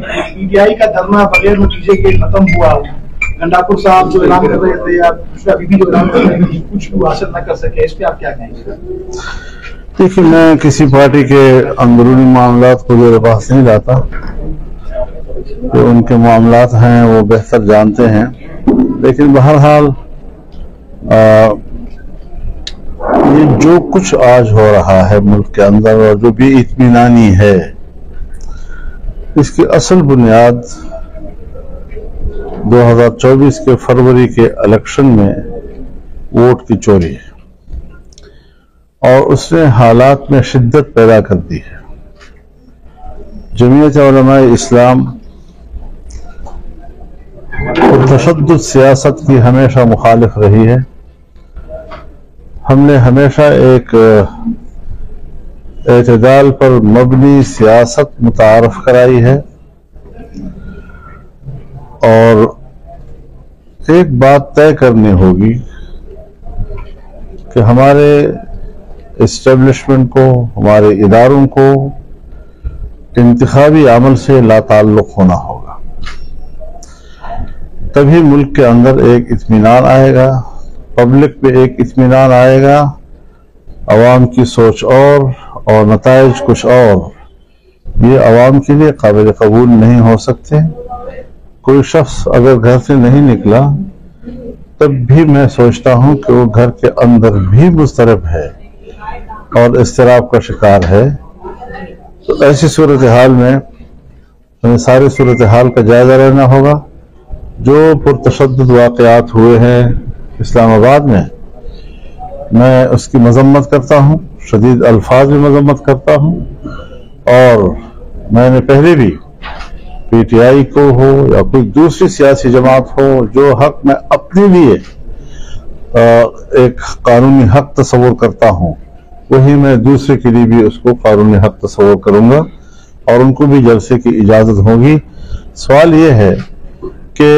PTI का धरना बगैर नतीजे के खत्म हुआ, गंडापुर साहब जो ऐलान कर रहे थे या दूसरा बीबी जो ऐलान कर रहे थे कुछ भी हासिल न कर सके, इस पे आप क्या कहेंगे? देखिए, मैं किसी पार्टी के अंदरूनी मामलात को मेरे पास नहीं लाता, जो उनके मामलात हैं वो बेहतर जानते हैं। लेकिन बहरहाल ये जो कुछ आज हो रहा है मुल्क के अंदर और जो भी इत्मीनानी है, इसकी असल बुनियाद 2024 के फरवरी के इलेक्शन में वोट की चोरी है और उसने हालात में शिद्दत पैदा कर दी है। जमीयत उलमा इस्लाम तशद्दुद सियासत की हमेशा मुखालिफ रही है। हमने हमेशा एक एतदाल पर मबनी सियासत मुतारफ कराई है और एक बात तय करनी होगी कि हमारे एस्टेब्लिशमेंट को, हमारे इदारों को इंतखाबी अमल से लाताल्लुक होना होगा, तभी मुल्क के अंदर एक इत्मीनान आएगा, पब्लिक पे एक इत्मीनान आएगा। अवाम की सोच और नताइज कुछ और, ये अवाम के लिए काबिल कबूल नहीं हो सकते। कोई शख्स अगर घर से नहीं निकला तब भी मैं सोचता हूं कि वो घर के अंदर भी मुस्तरब है और इस्तिराब का शिकार है। तो ऐसी सूरत हाल में हमें सारी सूरत हाल का जायजा लेना होगा। जो पुरतशद्दुद वाक़यात हुए हैं इस्लामाबाद में, मैं उसकी मजम्मत करता हूँ, शदीद अल्फाज में मजम्मत करता हूँ। और मैंने पहले भी PTI को हो या कोई दूसरी सियासी जमात हो, जो हक मैं अपने लिए एक कानूनी हक तस्वुर करता हूँ, वही मैं दूसरे के लिए भी उसको कानूनी हक तस्वुर करूंगा और उनको भी जलसे की इजाजत होगी। सवाल ये है कि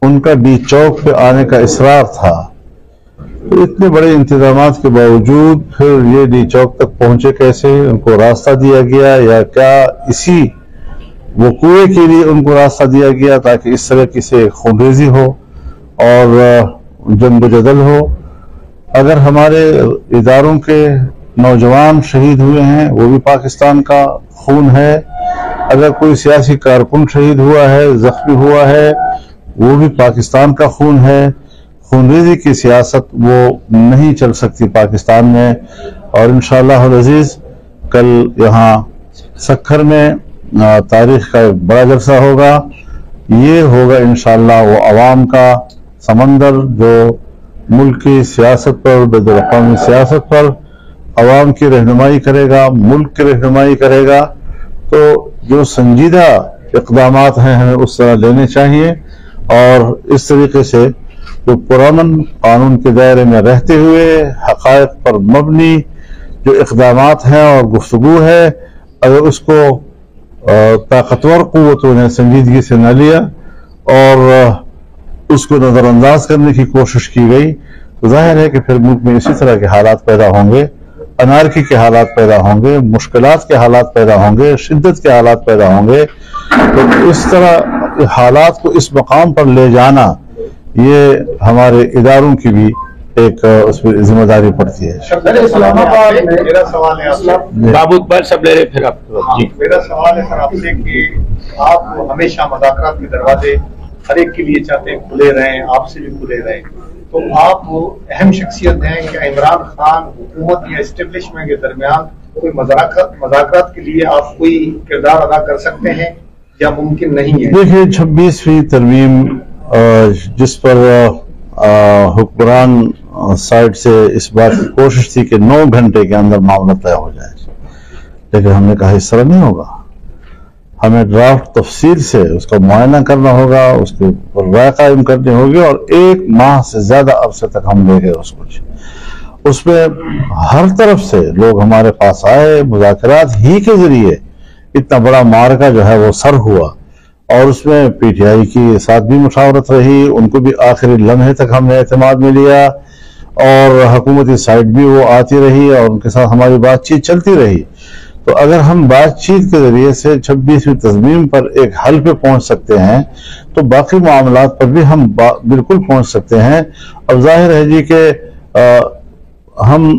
उनका डी चौक पे आने का इसरार था, तो इतने बड़े इंतजामात के बावजूद फिर ये डी चौक तक पहुंचे कैसे? उनको रास्ता दिया गया या क्या इसी वक़ूए के लिए उनको रास्ता दिया गया ताकि इस तरह की से खूनरेज़ी हो और जंग जदल हो? अगर हमारे इदारों के नौजवान शहीद हुए हैं, वो भी पाकिस्तान का खून है। अगर कोई सियासी कारकुन शहीद हुआ है, जख्मी हुआ है, वो भी पाकिस्तान का खून है। खूनरेज़ी की सियासत वो नहीं चल सकती पाकिस्तान में। और इंशाअल्लाह अज़ीज़ कल यहाँ सक्खर में तारीख का एक बड़ा जलसा होगा। ये होगा इंशाअल्लाह वो अवाम का समंदर जो मुल्क की सियासत पर, बैनुल-अक़वामी सियासत पर अवाम की रहनुमाई करेगा, मुल्क की रहनुमाई करेगा। तो जो संजीदा इक़दामात हैं हमें उस तरह लेने चाहिए और इस तरीके से जो पुरअमन कानून के दायरे में रहते हुए हक़ाइक़ पर मबनी जो इक़दामात हैं और गुफ्तगू है, अगर उसको ताकतवर क़ुव्वतों ने संजीदगी से न लिया और उसको नज़रअंदाज करने की कोशिश की गई, तो जाहिर है कि फिर मुल्क में इसी तरह के हालात पैदा होंगे, अनारकी के हालात पैदा होंगे, मुश्किलात के हालात पैदा होंगे, शिद्दत के हालात पैदा होंगे। तो इस तरह हालात को इस मकाम पर ले जाना, ये हमारे इदारों की भी एक उसमें जिम्मेदारी पड़ती है। इस्लामाबाद में मेरा सवाल है आपसे, बाबू इकबाल सब ले रहे फिर आप जी। मेरा सवाल है सर आपसे कि आप हमेशा मुज़ाकरात के दरवाजे हर एक के लिए चाहते हैं खुले रहें, आपसे भी खुले रहें। तो आप वो अहम शख्सियत हैं कि इमरान खान हुकूमत या एस्टेब्लिशमेंट के दरमियान कोई मुज़ाकरात के लिए आप कोई किरदार अदा कर सकते हैं या मुमकिन नहीं है? देखिए, 26वीं तरमीम जिस पर हुक्मरान साइड से इस बात की कोशिश थी कि 9 घंटे के अंदर मामला तय हो जाए, लेकिन हमने कहा इस तरह नहीं होगा। हमें ड्राफ्ट तफसील से उसका मुआयना करना होगा, उसके ऊपर राय कायम करनी होगी और 1 माह से ज्यादा अरसे तक हम ले गए उसको। उसमें हर तरफ से लोग हमारे पास आए, मुज़ाकरात ही के जरिए इतना बड़ा मार्का जो है वो सर हुआ और उसमें PTI की साथ भी मुशावरत रही, उनको भी आखिरी लम्हे तक हमने एतमाद में लिया और हुकूमती साइड भी वो आती रही और उनके साथ हमारी बातचीत चलती रही। تو اگر ہم بات چیت کے ذریعے سے 26ویں تضمین پر ایک حل پہ پہنچ سکتے ہیں تو باقی معاملات پر بھی ہم بالکل پہنچ سکتے ہیں. اب ظاہر ہے جی کہ ہم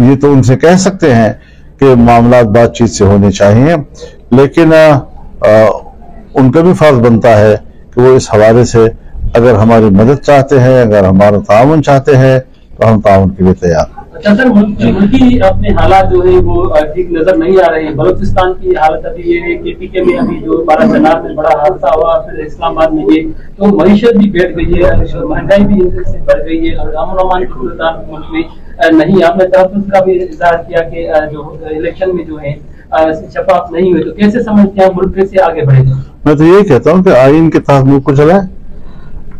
یہ تو ان سے کہہ سکتے ہیں کہ معاملات بات چیت سے ہونے چاہیے، لیکن ان کا بھی فرض بنتا ہے کہ وہ اس حوالے سے اگر ہماری مدد چاہتے ہیں، اگر ہمارا تعاون چاہتے ہیں تو ہم تعاون کے لیے تیار ہیں. اچھا سر، ملکی اپنے حالات جو ہے وہ ٹھیک نظر نہیں آ رہے ہیں. بلوچستان کی حالت ابھی یہ ہے کہ پی کے میں ابھی جو 12 جناب میں بڑا حادثہ ہوا، پھر اسلام آباد میں یہ، تو معیشت بھی بیٹھ گئی ہے، مہنگائی بھی ان سے بڑھ گئی ہے، اور امن و امان کی صورت ملک میں نہیں. آپ نے تحفظ کا بھی اظہار کیا کہ جو الیکشن میں جو ہے شفاف نہیں ہوئے، تو کیسے سمجھتے ہیں ملک سے آگے بڑھے گا؟ میں تو یہی کہتا ہوں کہ آئین کے تحت ملک کو چلائے،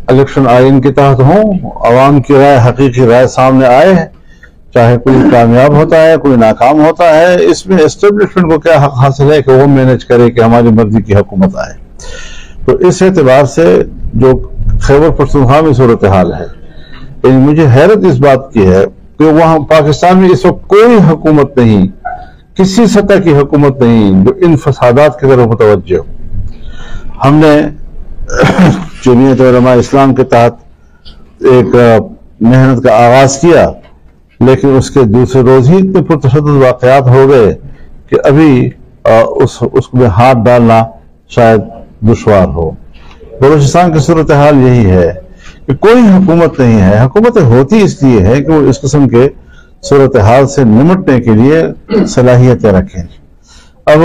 الیکشن آئین کے تحت ہوں، عوام کی رائے، حقیقی رائے سامنے آئے، چاہے کوئی کامیاب ہوتا ہے کوئی ناکام ہوتا ہے، اس میں اسٹیبلشمنٹ کو کیا حق حاصل ہے کہ وہ مینج کرے کہ ہماری مرضی کی حکومت آئے. تو اس اعتبار سے جو خیبر پختونخوا میں صورتحال ہے، یعنی مجھے حیرت اس بات کی ہے کہ وہاں پاکستان میں اس وقت کوئی حکومت نہیں، کسی سطح کی حکومت نہیں جو ان فسادات کی طرف متوجہ ہو. ہم نے جمعیت علماء اسلام کے تحت ایک محنت کا آغاز کیا، لیکن اس کے دوسرے روز ہی اتنے پرتشدد واقعات ہو گئے کہ ابھی اس میں ہاتھ ڈالنا شاید دشوار ہو. بلوچستان کی صورتحال یہی ہے کہ کوئی حکومت نہیں ہے. حکومتیں ہوتی اس لیے ہے کہ وہ اس قسم کے صورتحال سے نمٹنے کے لیے صلاحیتیں رکھیں. اب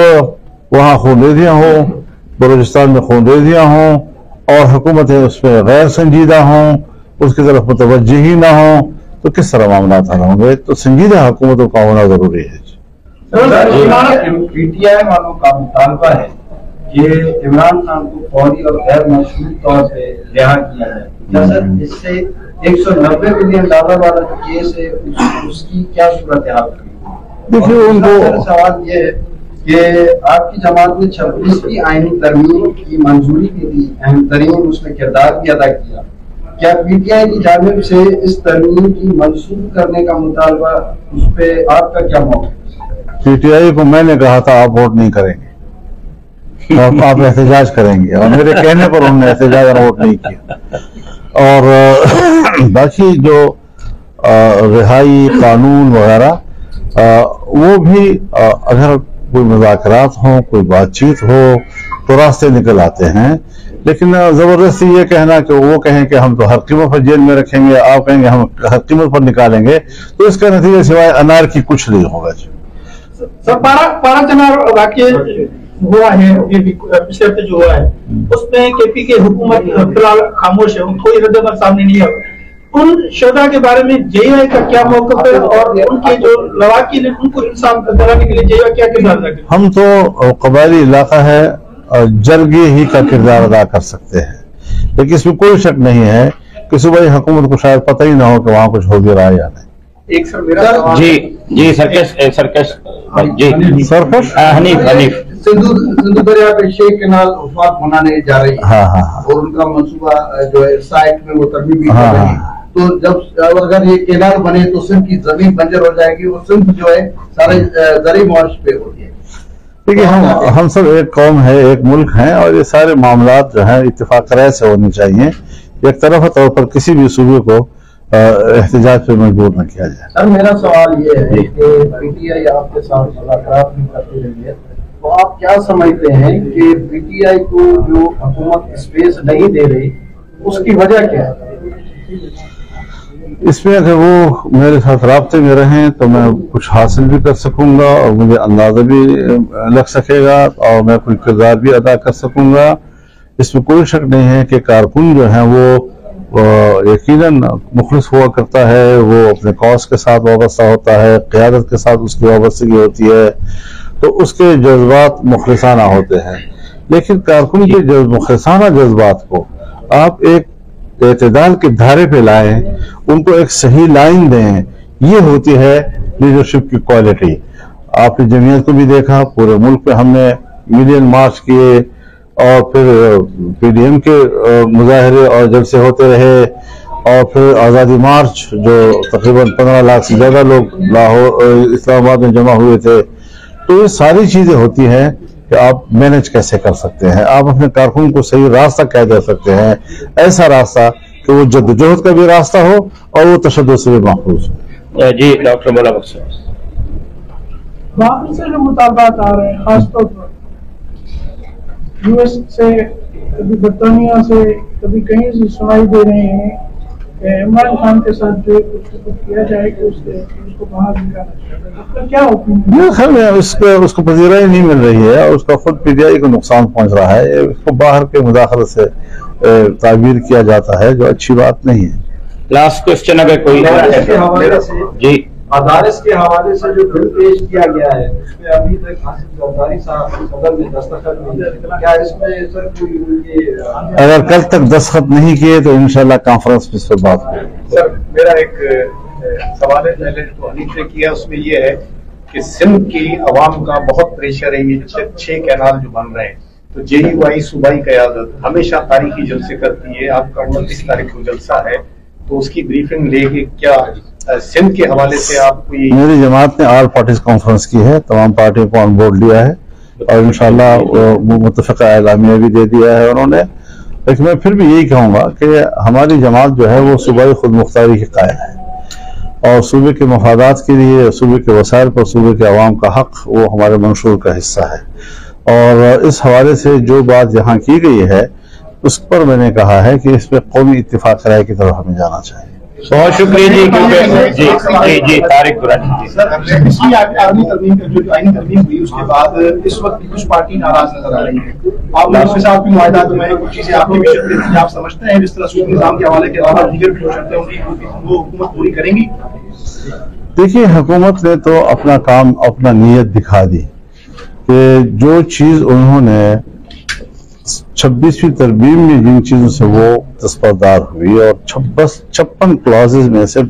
وہاں خونریزیاں ہوں، بلوچستان میں خونریزیاں ہوں، اور حکومتیں اس میں غیر سنجیدہ ہوں، اس کی طرف متوجہ ہی نہ ہوں، تو کس طرح معاملات حل ہوں گے؟ تو سنجیدہ حکومتوں کا ہونا ضروری ہے. پی ٹی آئی والوں کا مطالبہ ہے کہ عمران خان کو فوری اور غیر مشروط طور پہ رہا کیا جائے. اس سے $190 ملین والا جو کیس ہے اس کی کیا صورتحال ہے؟ دیکھیے، ان کو سوال یہ ہے کہ آپ کی جماعت نے 26ویں آئینی ترمیم کی منظوری کے لیے اہم ترین اس میں کردار بھی ادا کیا. کیا پی ٹی آئی کی جانب سے اس ترمیم کی منسوخ کرنے کا مطالبہ، اس پہ آپ کا کیا موقف ہے؟ پی ٹی آئی کو میں نے کہا تھا آپ ووٹ نہیں کریں گے، آپ احتجاج کریں گے، اور میرے کہنے پر انہوں نے احتجاج اور ووٹ نہیں کیا. اور باقی جو رہائی قانون وغیرہ وہ بھی اگر کوئی مذاکرات ہوں، کوئی بات چیت ہو تو راستے نکل آتے ہیں. لیکن زبردستی یہ کہنا کہ وہ کہیں کہ ہم تو ہر قیمت پر جیل میں رکھیں گے، آپ کہیں گے ہم ہر قیمت پر نکالیں گے، تو اس کا نتیجہ سوائے انار کی کچھ نہیں ہوگا. سر، 12 جناب واقع ہوا ہے پچھلے ہفتے جو ہوا ہے، اس میں کے پی کے حکومت فی الحال خاموش ہے، کوئی رد عمل سامنے نہیں ہے. ان شہداء کے بارے میں جے آئی کا کیا موقف ہے، اور ان کے جو لواحقین ہیں ان کو انصاف دلانے کے لیے جے آئی کیا کردار ادا کرے؟ ہم تو قبائلی علاقہ ہے، جرگے ہی کا کردار ادا کر سکتے ہیں، لیکن اس میں کوئی شک نہیں ہے کہ صوبائی حکومت کو شاید پتہ ہی نہ ہو کہ وہاں کچھ ہو بھی رہا ہے یا نہیں. ایک سر میرا سوال جی سرکش جی سرکش حنیف سندھو دریا پہ شیخ کنال افواق بنانے جا رہی ہے، اور ان کا منصوبہ جو ہے سائٹ میں وہ ترمیم بھی کر رہی ہے. تو جب اگر یہ کینال بنے تو سندھ کی زمین بنجر ہو جائے گی، اور سندھ جو ہے سارے زرعی معاش پہ ہوتی ہے. دیکھیے، ہم سب ایک قوم ہے، ایک ملک ہیں، اور یہ سارے معاملات جو ہیں اتفاق رائے سے ہونے چاہیے. ایک طرفہ طور پر کسی بھی صوبے کو احتجاج پہ مجبور نہ کیا جائے. سر، میرا سوال یہ ہے کہ پی ٹی آئی آپ کے ساتھ ملاقات بھی کرتی رہی ہے، تو آپ کیا سمجھتے ہیں کہ پی ٹی آئی کو جو حکومت اسپیس نہیں دے رہی اس کی وجہ کیا ہے؟ اس میں اگر وہ میرے ساتھ رابطے میں رہیں تو میں کچھ حاصل بھی کر سکوں گا، اور مجھے اندازہ بھی لگ سکے گا، اور میں کوئی کردار بھی ادا کر سکوں گا. اس میں کوئی شک نہیں ہے کہ کارکن جو ہیں وہ یقیناً مخلص ہوا کرتا ہے، وہ اپنے کاز کے ساتھ وابستہ ہوتا ہے، قیادت کے ساتھ اس کی وابستگی ہوتی ہے، تو اس کے جذبات مخلصانہ ہوتے ہیں. لیکن کارکن کے مخلصانہ جذبات کو آپ ایک اعتدال کے دھارے پہ لائیں، ان کو ایک صحیح لائن دیں، یہ ہوتی ہے لیڈرشپ کی کوالٹی. آپ نے جمعیت کو بھی دیکھا، پورے ملک پہ ہم نے ملین مارچ کیے، اور پھر پی ڈی ایم کے مظاہرے اور جلسے ہوتے رہے، और फिर आज़ादी मार्च जो तकरीबन 15 लाख से ज़्यादा लोग लाहौर इस्लामाबाद में जमा हुए थे। तो ये सारी चीज़ें होती हैं कि आप मैनेज कैसे कर सकते हैं, आप अपने कारकुन को सही रास्ता क्या दे सकते हैं, ऐसा रास्ता कि वो जद्दोजहद का भी रास्ता हो और वो तशद्दुद से भी महफूज हो। जी डॉक्टर मौला बख्श बाकी से जो मुतालबात आ रहे हैं, खासतौर पर यूएस से, कभी बरतानिया से, कभी कहीं से सुनाई दे रहे हैं कि इमरान खान के साथ जो कुछ किया जाए कि उसको बाहर निकाला जाए। तो क्या ओपिनियन? मेरे ख्याल में उसको पजीराई नहीं मिल रही है और उसका खुद पीटीआई को नुकसान पहुंच रहा है। उसको बाहर के मुदाखलत से ताबीर किया जाता है, जो अच्छी बात नहीं है। लास्ट क्वेश्चन अगर कोई जी मदारिस के हवाले से जो बिल पेश किया गया है उसमें अभी तक आसिफ जरदारी साहब सदर ने दस्तखत नहीं किए। क्या इसमें सर कोई उनके अगर कल तक दस्तखत नहीं किए तो इंशाल्लाह कॉन्फ्रेंस में इस पर बात होगी। सर मेरा एक सवाल है, पहले तो हनीफ ने किया, उसमें ये है कि सिंध की आवाम का बहुत प्रेशर है, ये 6 कैनाल जो बन रहे हैं, तो JUI सूबाई क़यादत हमेशा तारीखी जलसे करती है। आपका 29 तारीख को जलसा है, तो उसकी ब्रीफिंग लेके क्या सिंध के हवाले से आप कोई? मेरी जमात ने ऑल पार्टीज कॉन्फ्रेंस की है, तमाम पार्टियों को ऑन बोर्ड लिया है और इंशाल्लाह मुत्तफ़िक़ा एलामिया भी दे दिया है उन्होंने। लेकिन मैं फिर भी यही कहूँगा कि हमारी जमात जो है वो सूबाई खुद मुख्तारी की कायल है और सूबे के मफादात के लिए, सूबे के वसाइल पर सूबे के अवाम का हक वो हमारे मंशूर का हिस्सा है। और इस हवाले से जो बात यहाँ की गई है उस पर मैंने कहा है कि इसमें कौमी इत्तिफाक राय की तरफ हमें जाना चाहिए। बहुत शुक्रिया जी। जी तारिक दुरानी सर, पिछली आर्मी तरमीम जो आईनी तरमीम हुई उसके बाद इस वक्त भी कुछ पार्टी नाराज नजर आ रही है। आप लोगों के साथ भी मुआहदात में कुछ चीजें आपकी भी शर्तें थी, आप समझते हैं जिस तरह सूद निजाम के हवाले के अलावा दीगर जो शर्तें होंगी वो हुकूमत पूरी करेंगी? देखिए, हुकूमत ने तो अपना काम, अपना नीयत दिखा दी कि जो चीज उन्होंने 26वीं तरमीम में जिन चीजों से वो दस्तबरदार हुई और 56 क्लॉजेज में से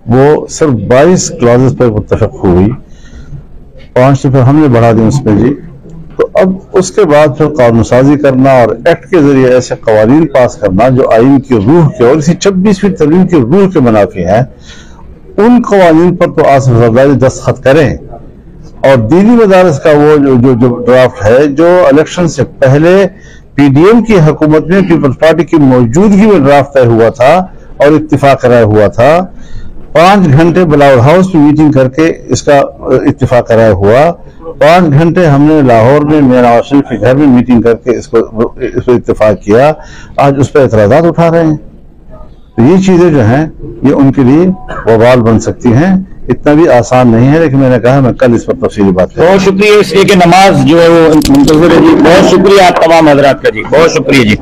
वो सिर्फ 22 क्लॉजेज पर मुत्तफिक हुई, 5 तो फिर हमने बढ़ा दी उसमें जी। तो अब उसके बाद फिर कानून साजी करना और एक्ट के जरिए ऐसे कवानीन पास करना जो आइन की रूह के और इसी 26वीं तरमीम की रूह के मुनाफी हैं, उन कवानीन पर तो आसिफ जरदारी दस्तखत करें। और दीनी मदारस का वो जो ड्राफ्ट है, जो इलेक्शन से पहले PDM की हुकूमत में पीपल्स पार्टी की मौजूदगी में ड्राफ्ट तय हुआ था और इत्तिफाक करार हुआ था, 5 घंटे बिलावल हाउस में मीटिंग करके इसका इत्तिफाक करार हुआ। 5 घंटे हमने लाहौर में मियां नवाज शरीफ के घर में मीटिंग करके इस पर इत्तिफाक किया। आज उस पर एतराजात उठा रहे हैं। तो ये चीजें जो हैं ये उनके लिए वबाल बन सकती हैं। इतना भी आसान नहीं है, लेकिन मैंने कहा मैं कल इस पर तफसीली बात करूंगा। बहुत शुक्रिया। इसलिए कि नमाज जो है वो मुंतज़िर है जी। बहुत शुक्रिया आप तमाम हजरात का जी, बहुत शुक्रिया जी।